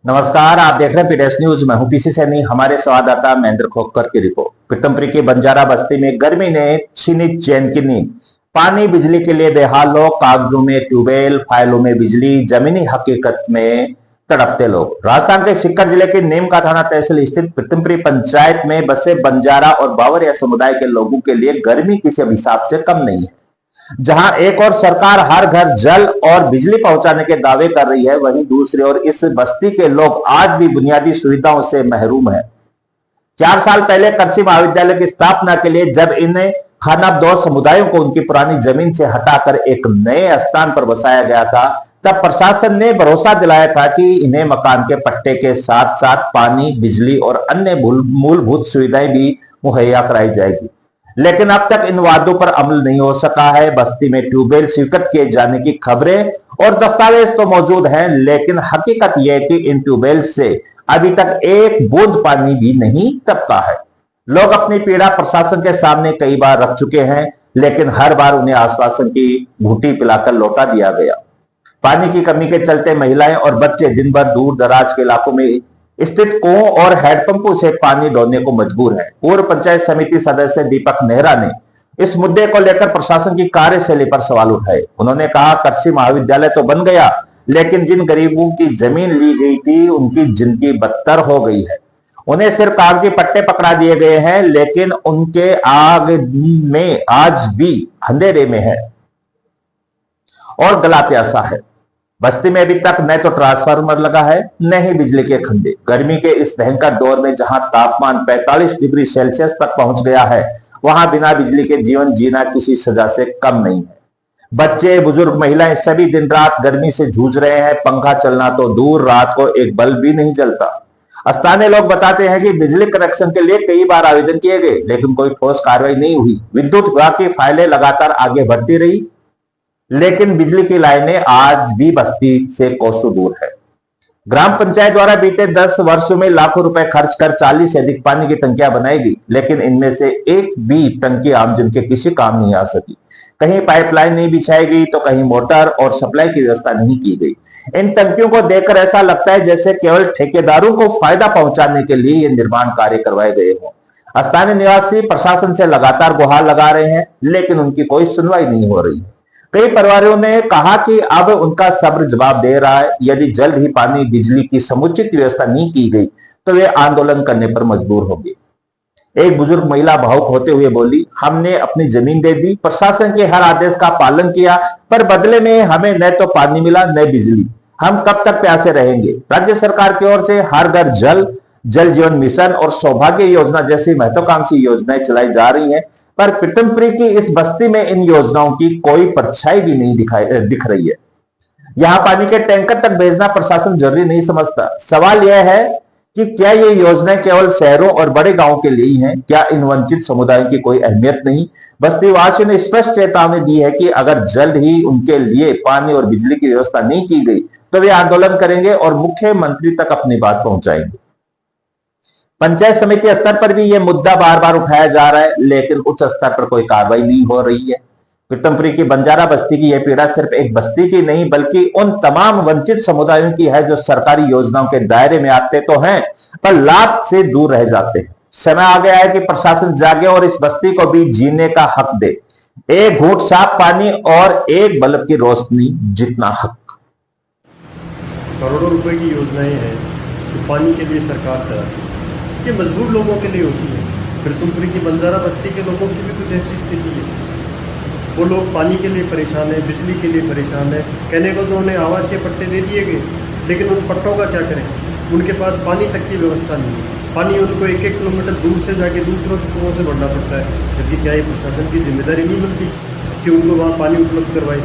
नमस्कार, आप देख रहे हैं पीडीएस न्यूज। मैं हूं पीसी सैनी। हमारे संवाददाता महेंद्र खोखकर की रिपोर्ट। पीतमपुरी की बंजारा बस्ती में गर्मी ने छीनी चैन की नींद। पानी बिजली के लिए बेहाल लोग, कागजों में ट्यूबवेल, फाइलों में बिजली, जमीनी हकीकत में तड़पते लोग। राजस्थान के सीकर जिले के नीमका थाना तहसील स्थित पीतमपुरी पंचायत में बसे बंजारा और बावरिया समुदाय के लोगों के लिए गर्मी किसी अभिशाप से कम नहीं है। जहां एक और सरकार हर घर जल और बिजली पहुंचाने के दावे कर रही है, वहीं दूसरी ओर इस बस्ती के लोग आज भी बुनियादी सुविधाओं से महरूम हैं। 4 साल पहले कृषि महाविद्यालय की स्थापना के लिए जब इन खानाबदोश समुदायों को उनकी पुरानी जमीन से हटाकर एक नए स्थान पर बसाया गया था, तब प्रशासन ने भरोसा दिलाया था कि इन्हें मकान के पट्टे के साथ साथ पानी, बिजली और अन्य मूलभूत सुविधाएं भी मुहैया कराई जाएगी। लेकिन अब तक इन वादों पर अमल नहीं हो सका है। बस्ती में ट्यूबवेल स्वीकृत किए जाने की खबरें और दस्तावेज तो मौजूद हैं, लेकिन हकीकत यह है कि इन ट्यूबवेल से अभी तक एक बूंद पानी भी नहीं टपका है। लोग अपनी पीड़ा प्रशासन के सामने कई बार रख चुके हैं, लेकिन हर बार उन्हें आश्वासन की घूंटी पिलाकर लौटा दिया गया। पानी की कमी के चलते महिलाएं और बच्चे दिन भर दूर दराज के इलाकों में स्थित कुओं और हैंडपंपों से पानी ढोने को मजबूर है। पूर्व पंचायत समिति सदस्य दीपक नेहरा ने इस मुद्दे को लेकर प्रशासन की कार्यशैली पर सवाल उठाए। उन्होंने कहा, कृषि महाविद्यालय तो बन गया, लेकिन जिन गरीबों की जमीन ली गई थी उनकी जिंदगी बदतर हो गई है। उन्हें सिर्फ कागजी पट्टे पकड़ा दिए गए हैं, लेकिन उनके आग में आज भी अंधेरे में है और गला प्यासा है। बस्ती में अभी तक न तो ट्रांसफार्मर लगा है, न ही बिजली के खंभे। गर्मी के इस भयंकर दौर में जहां तापमान 45 डिग्री सेल्सियस तक पहुंच गया है, वहां बिना बिजली के जीवन जीना किसी सजा से कम नहीं है। बच्चे, बुजुर्ग, महिलाएं सभी दिन रात गर्मी से जूझ रहे हैं। पंखा चलना तो दूर, रात को एक बल्ब भी नहीं जलता। स्थानीय लोग बताते हैं कि बिजली कनेक्शन के लिए कई बार आवेदन किए गए, लेकिन कोई ठोस कार्रवाई नहीं हुई। विद्युत विभाग की फाइलें लगातार आगे बढ़ती रही, लेकिन बिजली की लाइनें आज भी बस्ती से कोसों दूर है। ग्राम पंचायत द्वारा बीते 10 वर्षों में लाखों रुपए खर्च कर 40 से अधिक पानी की टंकियां बनाई गई, लेकिन इनमें से एक भी टंकी आमजन के किसी काम नहीं आ सकी। कहीं पाइपलाइन नहीं बिछाई गई, तो कहीं मोटर और सप्लाई की व्यवस्था नहीं की गई। इन टंकियों को देखकर ऐसा लगता है जैसे केवल ठेकेदारों को फायदा पहुंचाने के लिए ये निर्माण कार्य करवाए गए हों। स्थानीय निवासी प्रशासन से लगातार गुहार लगा रहे हैं, लेकिन उनकी कोई सुनवाई नहीं हो रही है। कई परिवारों ने कहा कि अब उनका सब्र जवाब दे रहा है। यदि जल्द ही पानी, बिजली की समुचित व्यवस्था नहीं की गई, तो वे आंदोलन करने पर मजबूर होंगे। एक बुजुर्ग महिला भावुक होते हुए बोली, हमने अपनी जमीन दे दी, प्रशासन के हर आदेश का पालन किया, पर बदले में हमें न तो पानी मिला न बिजली। हम कब तक प्यासे रहेंगे? राज्य सरकार की ओर से हर घर जल, जल जीवन मिशन और सौभाग्य योजना जैसी महत्वाकांक्षी योजनाएं चलाई जा रही हैं, पर पीतमपुरी की इस बस्ती में इन योजनाओं की कोई परछाई भी नहीं दिख रही है। यहां पानी के टैंकर तक भेजना प्रशासन जरूरी नहीं समझता। सवाल यह है कि क्या ये योजनाएं केवल शहरों और बड़े गांवों के लिए ही हैं? क्या इन वंचित समुदायों की कोई अहमियत नहीं? बस्ती वासियों ने स्पष्ट चेतावनी दी है कि अगर जल्द ही उनके लिए पानी और बिजली की व्यवस्था नहीं की गई, तो वे आंदोलन करेंगे और मुख्यमंत्री तक अपनी बात पहुंचाएंगे। पंचायत समिति स्तर पर भी यह मुद्दा बार बार उठाया जा रहा है, लेकिन उच्च स्तर पर कोई कार्रवाई नहीं हो रही है। पीतमपुरी की बंजारा बस्ती की यह पीड़ा सिर्फ एक बस्ती की नहीं, बल्कि उन तमाम वंचित समुदायों की है जो सरकारी योजनाओं के दायरे में आते तो हैं, पर लाभ से दूर रह जाते हैं। समय आ गया है कि प्रशासन जागे और इस बस्ती को भी जीने का हक दे। एक घूंट साफ पानी और एक बल्ब की रोशनी जितना हक। करोड़ों रुपए की योजनाएं हैं जो पानी के लिए सरकार चलाती है। ये मजबूर लोगों के लिए होती है। पीतमपुरी की बंजारा बस्ती के लोगों की भी कुछ ऐसी स्थिति है। वो लोग पानी के लिए परेशान है, बिजली के लिए परेशान है। कहने को तो उन्हें आवासीय पट्टे दे दिए गए, लेकिन उन पट्टों का क्या करें? उनके पास पानी तक की व्यवस्था नहीं है। पानी उनको 1-1 किलोमीटर दूर से जाके दूसरों के कुओं से भरना पड़ता है। जबकि क्या ये प्रशासन की जिम्मेदारी नहीं बनती कि उनको वहाँ पानी उपलब्ध करवाए?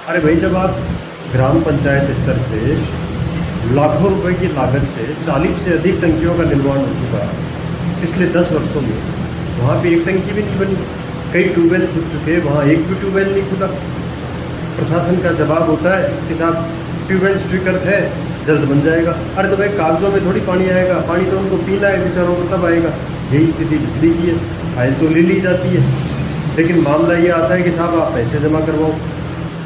अरे भाई, जब आप ग्राम पंचायत स्तर पर लाखों रुपए की लागत से 40 से अधिक टंकियों का निर्माण हो चुका है पिछले 10 वर्षों में, वहाँ पे एक टंकी भी नहीं बनी। कई ट्यूबवेल खुद चुके, वहाँ एक भी ट्यूबवेल नहीं खुदा। प्रशासन का जवाब होता है कि साहब ट्यूबवेल स्वीकृत है, जल्द बन जाएगा। अरे तो भाई, कागजों में थोड़ी पानी आएगा, पानी तो उनको पीना है बेचारों को, तब आएगा। यही स्थिति बिजली की है। फाइल तो ले ली जाती है, लेकिन मामला ये आता है कि साहब आप पैसे जमा करवाओ,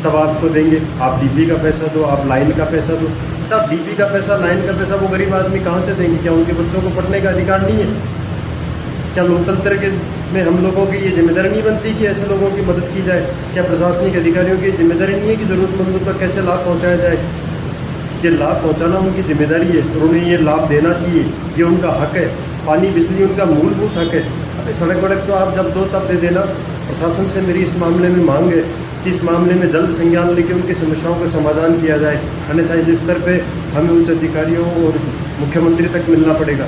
तब आपको देंगे। आप डीपी का पैसा दो, आप लाइन का पैसा दो। साहब डीपी का पैसा, लाइन का पैसा वो गरीब आदमी कहाँ से देंगे? क्या उनके बच्चों को पढ़ने का अधिकार नहीं है? क्या लोकतंत्र के में हम लोगों की ये जिम्मेदारी नहीं बनती कि ऐसे लोगों की मदद की जाए? क्या प्रशासनिक अधिकारियों की जिम्मेदारी नहीं है कि ज़रूरतमंदों तक कैसे लाभ पहुँचाया जाए? ये लाभ पहुँचाना उनकी जिम्मेदारी है और उन्हें ये लाभ देना चाहिए, ये उनका हक है। पानी बिजली उनका मूलभूत हक है। अरे सड़क वड़क तो आप जब दो तब दे देना। प्रशासन से मेरी इस मामले में मांग है कि इस मामले में जल्द संज्ञान लेकर उनकी समस्याओं का समाधान किया जाए, अन्यथा इस स्तर पे हमें उच्च अधिकारियों और मुख्यमंत्री तक मिलना पड़ेगा।